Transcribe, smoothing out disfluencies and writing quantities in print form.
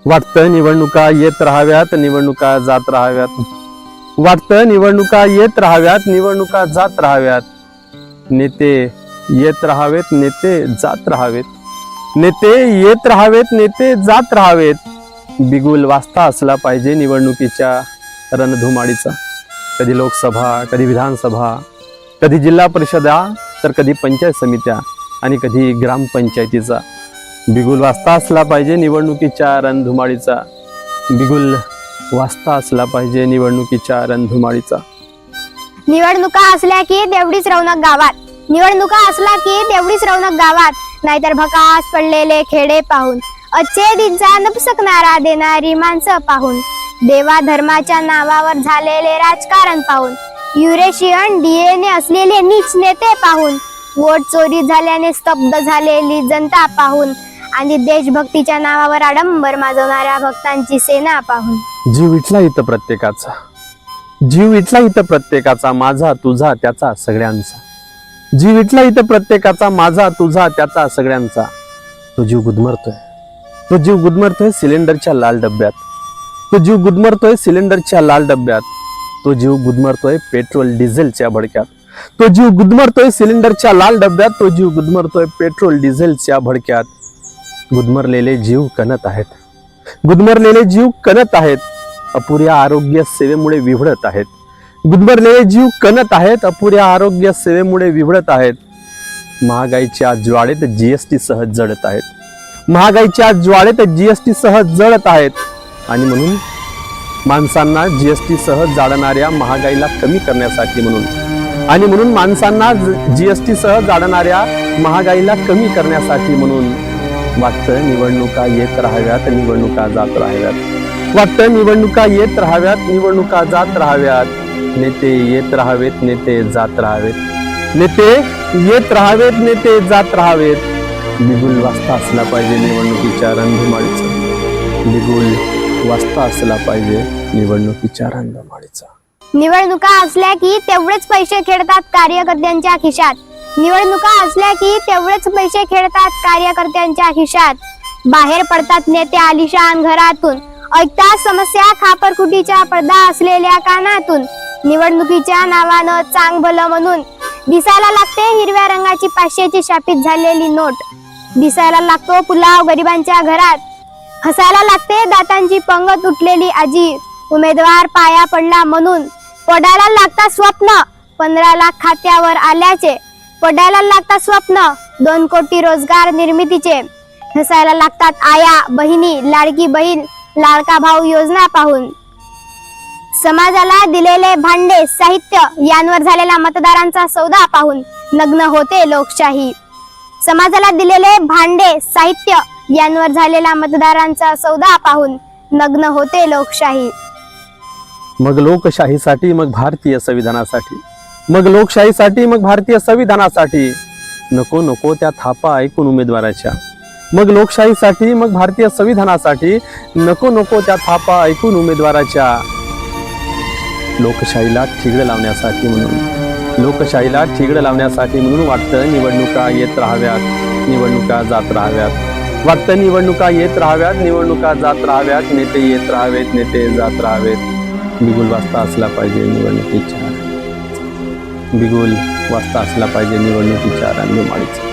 वाटतं निवडणुका येत राहाव्यात, निवडणुका जात राहाव्यात. वाटतं निवडणुका येत राहाव्यात, निवडणुका जात राहाव्यात. नेते येत राहावेत, नेते जात राहावेत. नेते येत राहावेत, नेते जात राहावेत. बिगुल वाजता असला पाहिजे निवडणुकीच्या रणधुमाळीचा. कधी लोकसभा, कधी विधानसभा, कधी जिल्हा परिषदा, तर कधी पंचायत समित्या आणि कधी ग्रामपंचायतीचा. बिगुल वाजता असला पाहिजे निवडणुकीच्या रणधुमाळीचा. बिगुल वाजता असला पाहिजे निवडणुकीच्या रणधुमाळीचा. निवडणुका असल्या की तेवढीच रौनक गावात. निवडणुका असला की तेवढीच रौनक गावात. नाहीतर भकास पडलेले खेडे पाहून, अच्छे दिनचा नपसकणारा देणारी माणसं पाहून, देवा धर्माच्या नावावर झालेले राजकारण पाहून, युरेशियन डीएनए असलेले नीच नेते पाहून, वोट चोरी झाल्याने स्तब्ध झालेली जनता पाहून आणि देशभक्तीच्या नावावर आडंबर माजवणाऱ्या भक्तांची सेना पाहून. जीव इथला इथं प्रत्येकाचा, जीव इथला इथं प्रत्येकाचा, माझा तुझा त्याचा सगळ्यांचा. जीव इथला इथं प्रत्येकाचा, माझा तुझा त्याचा सगळ्यांचा. तो जीव गुदमरतोय, तो जीव गुदमरतोय सिलेंडरच्या लाल डब्यात. तो जीव गुदमरतोय सिलेंडरच्या लाल डब्यात. तो जीव गुदमरतोय पेट्रोल डिझेलच्या भडक्यात. तो जीव गुदमरतोय सिलेंडरच्या लाल डब्यात. तो जीव गुदमरतोय पेट्रोल डिझेलच्या भडक्यात. गुदमरलेले जीव कणत आहेत, गुदमरलेले जीव कणत आहेत. अपुऱ्या आरोग्य सेवेमुळे विव्हळत आहेत. गुदमरलेले जीव कणत आहेत, अपुऱ्या आरोग्य सेवेमुळे विव्हळत आहेत. महागाईच्या ज्वाळेत जीएसटी सह जळत आहेत. महागाईच्या ज्वाळेत जीएसटी सह जळत आहेत. आणि म्हणून माणसांना जीएसटी सह जाळणाऱ्या महागाईला कमी करण्यासाठी म्हणून माणसांना जीएसटी सह जाळणाऱ्या महागाईला कमी करण्यासाठी म्हणून वाटतं निवडणुका येत राहाव्यात, निवडणुका जात राहाव्यात. वाटतं निवडणुका येत राहाव्यात, निवडणुका जात राहाव्यात. नेते येत राहावेत, नेते जात राहावेत. नेते येत राहावेत, नेते जात राहावेत. बिगुल वाजता असला पाहिजे निवडणुकीच्या रणधुमाळीचा. बिगुल वाजता असला पाहिजे निवडणुकीच्या रणधुमाळीचा. निवडणुका असल्या की तेवढेच पैसे खेळतात कार्यकर्त्यांच्या खिशात. निवडणुका असल्या की तेवढेच पैसे खेळतात कार्यकर्त्यांच्या खिशात. बाहेर पडतात नेते आलिशान घरातून, ऐकतात समस्या खापरकुटीच्या पडदा असलेल्या कानातून. निवडणुकीच्या नावानं चांग भलं म्हणून दिसायला लागते हिरव्या रंगाची 500ची शापित झालेली नोट. दिसायला लागतो पुलाव गरिबांच्या घरात. हसायला लागते दातांची पंगत उठलेली आजी. उमेदवार पाया पडला म्हणून पडायला लागतात स्वप्न 15 लाख खात्यावर आल्याचे. पडायला लागतात स्वप्न 2 कोटी रोजगार निर्मितीचे. हसायला लागतात आया बहिणी, लाडकी बहीण, लाडका भाऊ योजना पाहून. समाजाला दिलेले भांडे साहित्य यांवर झालेला मतदारांचा सौदा पाहून नग्न होते लोकशाही. समाजाला दिलेले भांडे साहित्य यांवर झालेला मतदारांचा सौदा पाहून नग्न होते लोकशाही. मग लोकशाहीसाठी, मग भारतीय संविधानासाठी. मग लोकशाहीसाठी, मग भारतीय संविधानासाठी. नको नको त्या थापा ऐकून उमेदवाराच्या. मग लोकशाहीसाठी, मग भारतीय संविधानासाठी. नको नको त्या थापा ऐकून उमेदवाराच्या. लोकशाहीला ठिगळं लावण्यासाठी म्हणून, लोकशाहीला ठिगळं लावण्यासाठी म्हणून वाटतं निवडणुका येत राहाव्यात, निवडणुका जात राहाव्यात. वाटतं निवडणुका येत राहाव्यात, निवडणुका जात राहाव्यात. नेते येत राहावेत, नेते जात राहावेत. बिगुल वाजता असला पाहिजे निवडणुकीच्या. बिगुल वाजता असला पाहिजे निवडणुकीच्या रणधुमाळीचा.